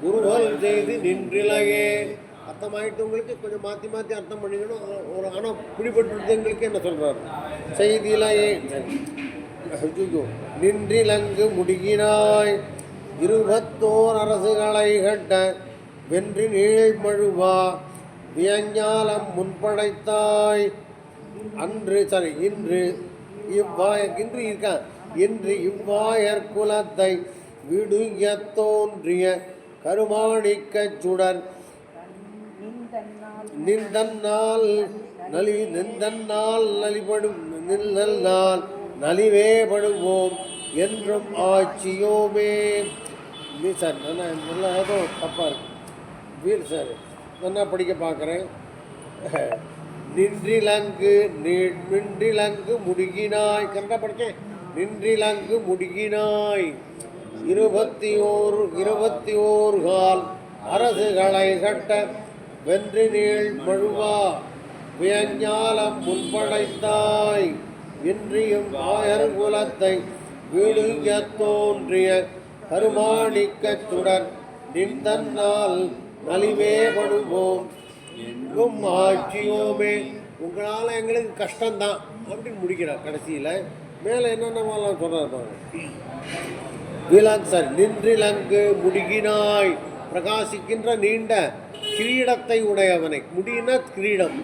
குருவல் செய்து நின்றிலையே. அர்த்தமாயிட்டு உங்களுக்கு கொஞ்சம் மாற்றி அர்த்தம் பண்ணிக்கணும். ஒரு ஆனால் பிடிபட்டு எங்களுக்கு என்ன சொல்கிறார்? செய்திலையே நின்றிலங்கு முடிகினாய் 21 அரசுகளை கட்ட வென்று நீழ்மழுவா வியஞ்ஞாலம் முன்படைத்தாய். இன்று இவ்வாயர் குலத்தை விடுய தோன்றிய கருமாணிக்கச் சுடர் நின்றன்னால் நலிவே படுவோம் என்றும் ஆட்சியோமே. சார் நல்லா ஏதோ தப்பாக இருக்கு. வீர் சார் நல்லா படிக்க பார்க்குறேன். நின்றிலங்கு முடிகினாய். கரெக்டாக படித்தேன். நின்றிலங்கு முடிகினாய் 21 கால் அரசுகளை கட்ட வென்று நீள் மழுவா வியஞ்ஞாலம் முன்படைத்தாய். இன்றியும் ஆயர் குலத்தை வீடுய தோன்றிய கருமாணிக்கச் சுடர் நின்றன்னால் நலிவே படுவோம் எங்கும் ஆட்சியோமே. உங்களால் எங்களுக்கு கஷ்டம்தான் அப்படின்னு முடிக்கிறார் கடைசியில். மேலே என்னென்னலாம் சொல்கிறார் பாருங்க. நின்றிலங்கு முடிகினாய் பிரகாசிக்கின்ற நீண்ட கிரீடத்தை உடையவனை. முடியின கிரீடம்,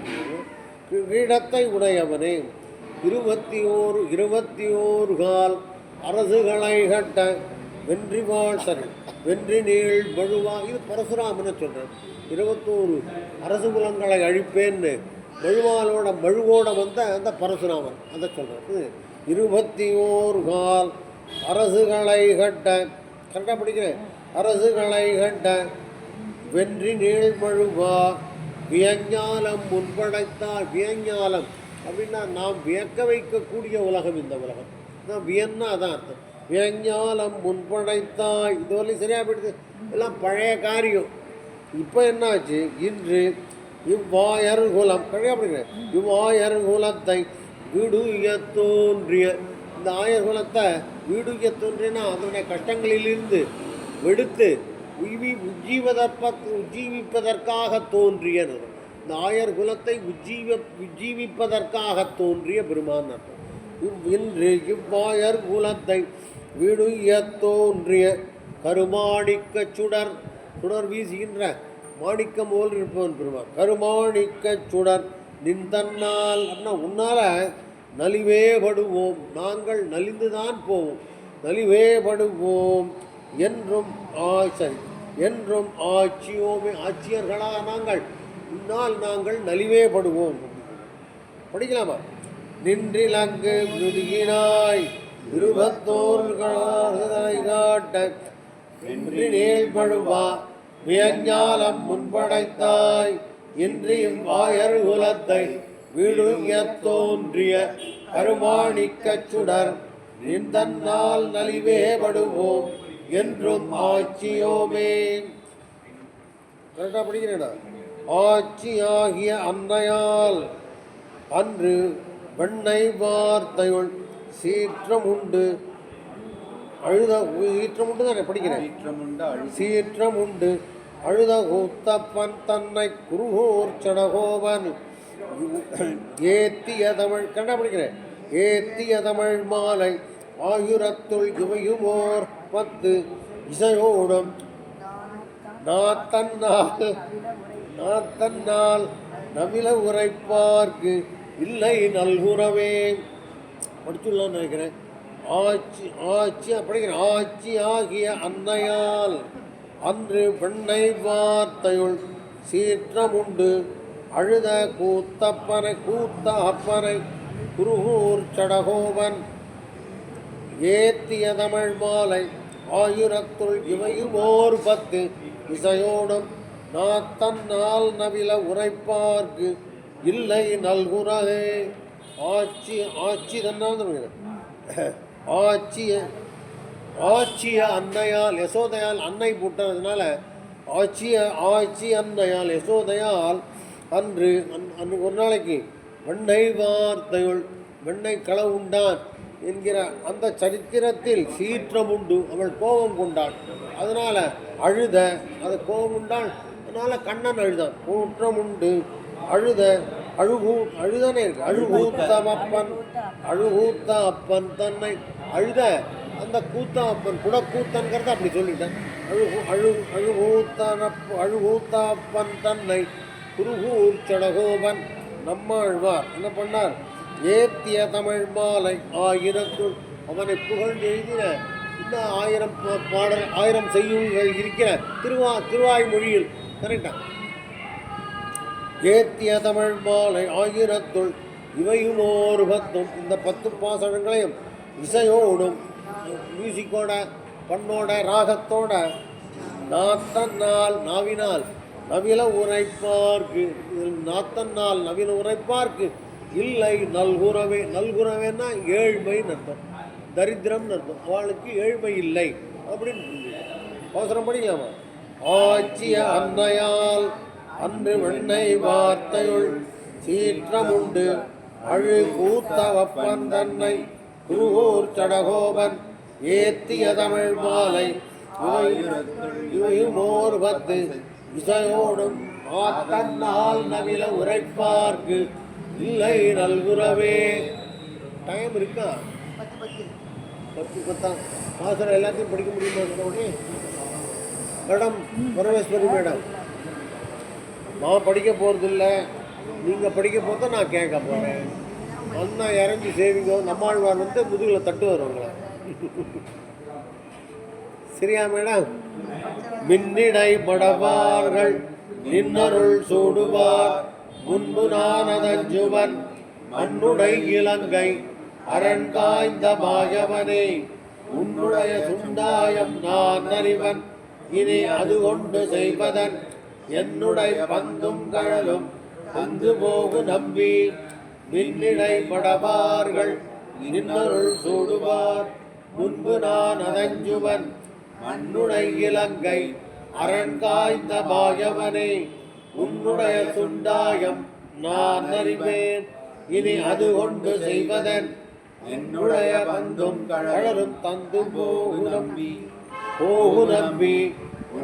கிரீடத்தை உடையவனே. 21 கால் அரசுகளை கட்ட வென்றி நீள் வழுவா. இது பரசுராமனை சொல்கிறேன். 21 அரசு குலங்களை அழிப்பேன்னு மழுவோட வந்த அந்த பரசுராமன் அதை சொல்கிறது. 21 கால் அரசுகளை கட்ட, கரெக்டாக படிக்கிறேன், அரசுகளை கட்ட வென்றி நீழ்மழுவா வியஞ்ஞாலம் முன்படைத்தால். வியஞ்ஞாலம் அப்படின்னா நாம் வியக்க வைக்கக்கூடிய உலகம் இந்த உலகம். நான் வியன்னா அதான் அர்த்தம். வியஞ்ஞாலம் முன்படைத்தாய். இதுவரை சரியாக போயிடுது. எல்லாம் பழைய காரியம். இப்போ என்னாச்சு? இன்று இவ்வாயர் குலம், கழையா படிக்கிறேன், இவ்வாயர் குலத்தை வீடுய தோன்றிய. இந்த ஆயர் குலத்தை வீடுய தோன்றினா அதனுடைய கஷ்டங்களிலிருந்து வெடுத்து உஜ்ஜீவிப்பதற்காக தோன்றிய. இந்த ஆயர் குலத்தை உஜ்ஜீவிப்பதற்காக தோன்றிய பெருமான் அர்த்தம். இன்று இவ்வாயர் குலத்தை வீடுய தோன்றிய கருமாணிக்க சுடர். சுடர் வீசுகின்ற மாணிக்கம் போல் இருப்பவன் பெருமான். கருமாணிக்க சுடர் நின் தன்னால் அப்படின்னா உன்னால் நலிவே படுவோம், நாங்கள் நலிந்துதான் போவோம். நலிவே படுவோம் என்றும் என்றும் ஆட்சியோமே. ஆட்சியர்களாக நாங்கள் இந்நாள் நாங்கள் நலிவே படுவோம். படிக்கலாமா? நின்றிலங்கு விடுகினாய் 21 காட்ட வென்றி நீள் பழுவா வியஞ்ஞாலம் முன்படைத்தாய். இன்றியும் வாயர் குலத்தை வீடுய தோன்றிய கருமாணிக்க சுடர் நின்றன்னால் நலிவே படுவோம் என்றும் ஆட்சியோமே. கரெக்டாக படிக்கிறேடா. ஆட்சியாகிய அன்னையால் அன்று வெண்ணை வார்த்தையுள் சீற்றம் உண்டு அழுத. சீற்றம் உண்டு தானே படிக்கிறேன். சீற்றம் உண்டு அழுத கூத்தப்பன் தன்னை குருகூர் சடகோவன் ஏத்திய தமிழ். கண்டா படிக்கிறேன். ஏத்திய தமிழ் மாலை ஆயுரத்துள் இவையுமோர் 10 இசையோடும் நாத்தன்னால் நவில உரைப்பார்க்கு இல்லை நல்குறவே. படிச்சுள்ளான்னு நினைக்கிறேன். ஆட்சி படிக்கிறேன். ஆட்சி ஆகிய அன்னையால் அன்று பெண்ணை வார்த்தையுள் சீற்றம் உண்டு அழுத கூத்த அப்பனை குருகூர் சடகோவன் ஏத்திய தமிழ் மாலை ஆயுரத்துள் இவையுமோர் 10 இசையோடும் நாத்தன்னால் நவில உரைப்பார்க்கு இல்லை நல்குறவே. ஆட்சி தன்னால் ஆட்சிய அன்னையால் யசோதையால் அன்னை போட்டதுனால ஆட்சி அன்னையால் யசோதையால் அன்று ஒரு நாளைக்கு வெண்ணை வார்த்தையுள் வெண்ணை களவுண்டான் என்கிற அந்த சரித்திரத்தில் சீற்றம் உண்டு. அவள் கோபம் கொண்டாள், அதனால் அழுத. அது கோபம் உண்டாள், அதனால் கண்ணன் அழுதான். கூற்றம் உண்டு அழுத அழுதானே இருக்கு. அழுகூத்த அப்பன் தன்னை அழுத. அந்த கூத்த அப்பன் குடக்கூத்தன்கிறத அப்படி சொல்லிட்டேன். அழுகூத்த அப்பன் தன்னை குருகூர் சடகோபன் நம்மாழ்வார் என்ன பண்ணார்? ஏத்திய தமிழ் மாலை ஆயிரத்துள் அவனை புகழ்ந்து எழுதின இந்த 1000 பாடல் 1000 செய்யுள்கள் இருக்கிற திருவாய்மொழியில். கரெக்டா? ஏத்திய தமிழ் மாலை ஆயிரத்துள் இவையுமோர் 10. இந்த 10 பாசனங்களையும் இசையோடும் மியூசிக்கோட பண்ணோட ராகத்தோட நாத்தன்னால் நாவினால் நவில உரைப்பார்க்கு நாத்தன்னால் நவில உரைப்பார்க்கு இல்லை நல்குறவே. நல்குறவேன்னா ஏழ்மைன்னு அர்த்தம், தரித்திரம்னு அர்த்தம். அவளுக்கு ஏழ்மை இல்லை அப்படின்னு அவசரம் படிக்கலாமா? ஆட்சிய அன்னையால் அன்று வெண்ணை வார்த்தையுள் சீற்றம் உண்டு அழு கூத்த வப்பன் தன்னை குருகூர் சடகோபன் ஏத்திய தமிழ் மாலை இவையுமோர் 10 இசையோடும் ஆத்தன்னால் நவில உரைப்பார்க்கு இல்லை நல்குறவே. டைம் இருக்கா? 10 பாசுரம் எல்லாத்தையும் படிக்க முடியுமா சொன்னோடனே? மேடம் பரமேஸ்வரி மேடம், நான் படிக்க போகிறதில்ல, நீங்கள் படிக்க போகிறத நான் கேட்க போகிறேன். அண்ணா இறங்கி சேவிங்க. நம்மாழ்வார் வந்து முதுகில் தட்டு வருவாங்களா? சரியா மேடம்? மின்னிடை படவார்கள் நின்னருள் சூடுவார் முன்பு நான் அதஞ்சுவன் மண்ணுடை இலங்கை அரண் காய்ந்த மாயவனே உன்னுடைய சுண்டாயம் நான் அறிவன் இனி அது கொண்டு செய்வதன் என்னுடைய பந்தும் கழலும் வந்து போகு நம்பி. மின்னிடை படவார்கள் நின்னருள் சூடுவார் முன்பு நான் அதஞ்சுவன் மண்ணுடை இலங்கை அரண் காய்ந்த மாயவனே உன்னுடைய சுண்டாயம் நான் அறிவேன் இனி அது கொண்டு செய்வதன் என்னுடைய பந்தும் கழலும் தந்து போகு நம்பி.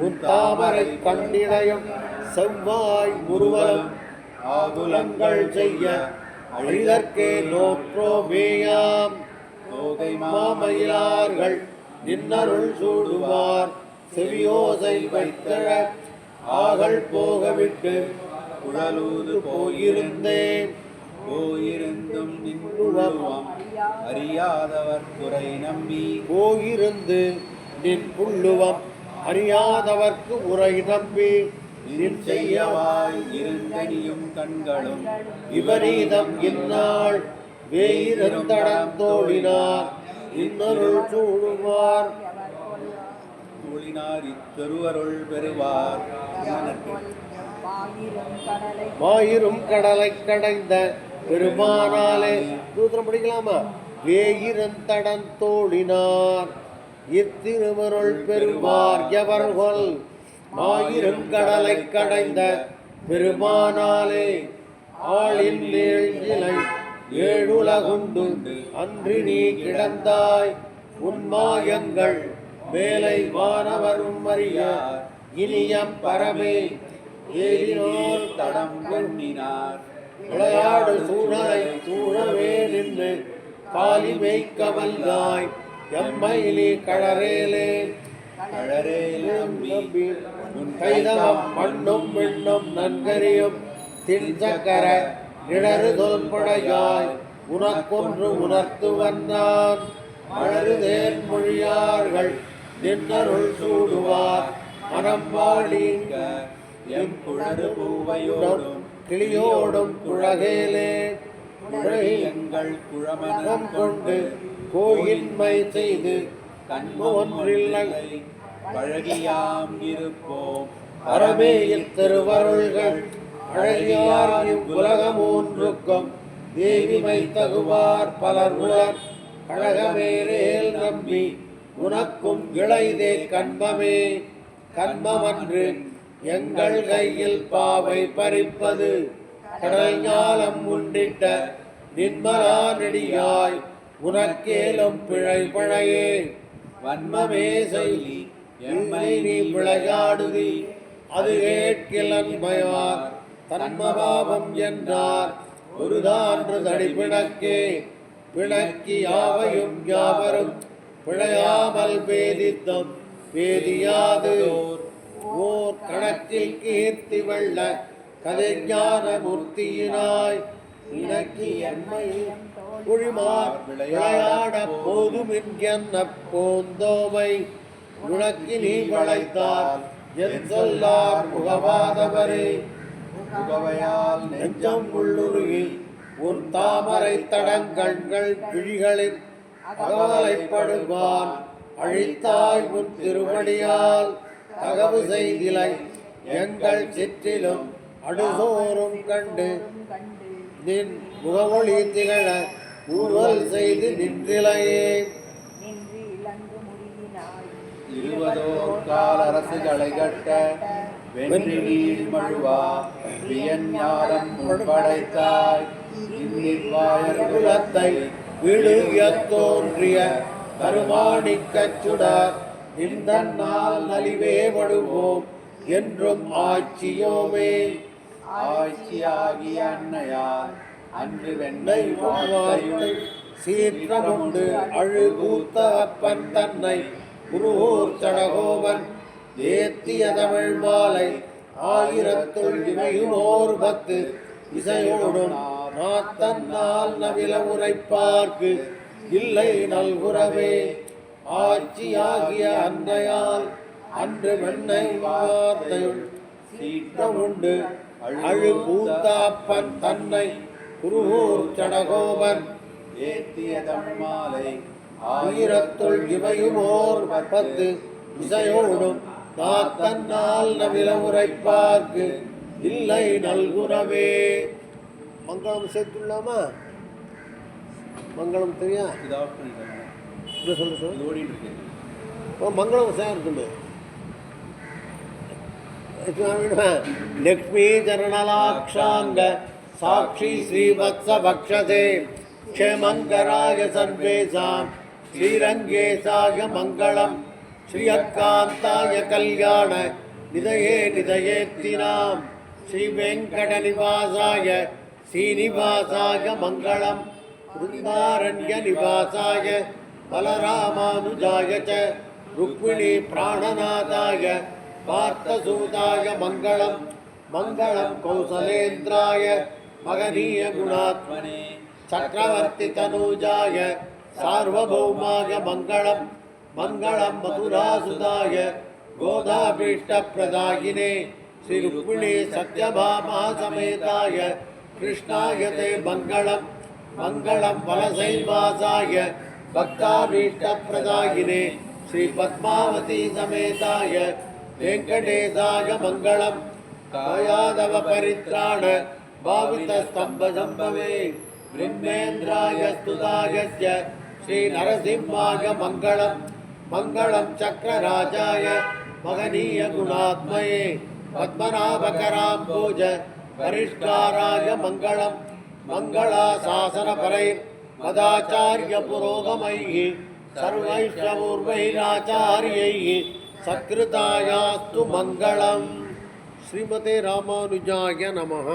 உன் தாமரை கண்ணிடையும் செவ்வாய் முருவலும் ஆகுலங்கள் செய்ய அழிதற்கே நோற்றோமேயாம். மாமயிலார்கள் நின்னருள் சூடுவார் செவியோசை வைத்தழ ஆகள் போகவிட்டு குழலூது போயிருந்தேன். போயிருந்தும் நின்றுவம் அறியாதவர் குறை நம்பி. போயிருந்து நின் புள்ளுவம் அறியாதவர்க்கு உரை நம்பி. நின் செய்யவாய் இருந்தனியும் கண்களும் விபரீதம் இந்நாள் வேயிரந்தடந்தோடினார் இன்னருள் சூடுவார். தூளினார் இத்தருவருள் பெறுவார். மாயிரும் கடலை கடைந்த பெருமானாலே. சூத்திரம் படிக்கலாமா? வேயிரந்தடன் தோழினார் இத்திருவருள் பெறுவார் எவர்கள். மாயிரும் கடலை கடைந்த பெருமானாலே ஆளின் இலை ஏழுலகுண்டு அன்றி நீ கிடந்தாய். உன்மாயங்கள் மேலை வானவரும் அறிய இனியம் பரமே ஏறினோர் தடம் கண்ணினார். விளையாடு சூழலை சூழவே நின்று காலி மேய்க்கவல்லாய் எம்மையிலி கழரேலே. நம்பி உன் கைதவம் மண்ணும் விண்ணும் நன்கறியும் தின்சக்கர இடறு தொல்படையாய் உனக்கொன்று உணர்த்துவன் நான். அழறுதேன் மொழியார்கள் நின்னருள் சூடுவார் மனம் வாடிங்க எம் குழறு பூவையோடும் கிளியோடும் குழகேலே. எங்கள் குழமனம் கொண்டு கோயின்மை செய்து கண்பு ஒன்றில்லை பழகியாம் இருப்போம். அறமேயில் திருவருள்கள் அழகியார் இவ்வுலகம் ஒன்றுக்கும் தேவிமை தகுவார் பலர் உலர் கழகமேரேல் நம்பி. உனக்கும் இளைதே கண்பமே கண்பமன்று எங்கள் கையில் பாவை பறிப்பது. கடல் ஞாலம் உண்டிட்ட நின்மலா நெடியாய் உனக்கேலும் பிழை பழையே. வன்மமே செய்தி எம்மை நீ விளையாடுதி அது கேட்கிலன்மையார் தன்மபாவம் என்றார். ஒருதான்று தடி பிணக்கே பிணக்கி யாவையும் யாவரும் பிழையாமல் பேதித்தம் பேதியாது. ஓர் கணக்கில் கீர்த்தி வெள்ள கதைஞான மூர்த்தியினாய் இணக்கி எம்மை குழிமார் விளையாட போதும் என்கின்ற போந்தோமை உனக்கு நீ வளைத்தார் என் சொல்லார் முகவாதவரே. முகவையால் நெஞ்சம் உள்ளுருகி உன் தாமரை தடங்கண்கள் பிழிகளின் அகவலைப்படுவான் அழித்தாய் உன் திருவடியால். தகவு செய்திலை எங்கள் சிற்றிலும் அடுசோறும் கண்டு நின் முகமொழி திகழ ஊர்வல் செய்து நின்றிலையே. 20 கால அரசுகளை கட்ட வென்றி நீள் மழுவா வியஞ்ஞானம் முற்படைத்தாய். இந்நிர்வாயர் குலத்தை விழுகிய தோன்றிய கருமாணிக்கச் சுடர் இந்த நாள் நலிவே படுவோம் என்றும் ஆட்சியோமே. ஆட்சியாகிய அன்னையால் அன்று வெண்ணை வார்த்தை வார்த்தை சீற்றமுண்டு அழுகூத்த அப்பன் தன்னை குருகூர் சடகோபன் ஏத்திய தமிழ் மாலை ஆயிரத்துள் இவையுமோர் 10 இசையோடும் நாத்தன்னால் நவில உரைப்பார்க்கு இல்லை நல்குறவே. ஆட்சியாகிய அன்னையால் அன்று வெண்ணை வார்த்தையுள் சீற்றமுண்டு அழுகூத்த அப்பன் தன்னை குருகூர் சடகோபன் ஏத்திய தமிழ்மாலை ஆயிரத்துள் இவையுமோர் 10 இசையோடும் நாத்தன்னால் நவில உரைப்பார்க்கு இல்லை நல்குறவே. மங்களம் சேர்த்துள்ளாமா? மங்களம் தெரியா? இது ஆஃப் பண்ணிட்டாங்க. இது சொல்லு சொல்லு. இது ஓடிட்டு இருக்கு. மங்களம் சேர்த்துண்டு லக்ஷ்மி சரணலாட்சாங்க சாட்சி ஸ்ரீவத்ச பக்ஷதே க்ஷேமங்கராய சர்வேசாம் ஸ்ரீரங்கேசாய மங்களம் ஸ்ரீயக்காந்தாய கல்யாண நிதயே நிதயேத்தினாம் ஸ்ரீ வெங்கட நிவாசாய ஸ்ரீனிவாசாய மங்களம் பிருந்தாரண்ய நிவாசாய பலராமானுஜாய ச ருக்மிணி பிராணநாதாய பார்த்தசூதாய மங்களம் மங்களம் கௌசலேந்திராய மகனீய குணாத்மனே சக்கரவர்த்தி தனூஜாய சார்வபௌமாய மங்களம் மங்களம் மதுராசுதாய கோதாபீஷ்டப்பிரதாயினே ஸ்ரீ ருக்மிணி சத்யபாமா சமேதாய கிருஷ்ணாய தே மங்களம் மங்களம் வலசைவாசாய பக்தாபீஷ்டப்பிரதாயினே ஸ்ரீ பத்மாவதி சமேதாய வெங்கடேசாய மங்களம் காயாதவ பரித்ராண பாவித ஸ்தம்ப சம்பவே பிரம்மேந்திராய ஸ்துதாயஸ்ய ஸ்ரீ நரசிம்மாய மங்களம் மங்களம் சக்கரராஜாய மகனீய குணாத்மயே பத்மநாபகராம்போஜ பரிஷ்காராய மங்களம் மங்களாசாசனபரை மதாச்சாரிய புரோகமைः சர்வைஷ்ணவூர்வைராச்சாரியைः சத்கிருதாயாஸ்து மங்களம். ஸ்ரீமதே ராமானுஜாய நமः.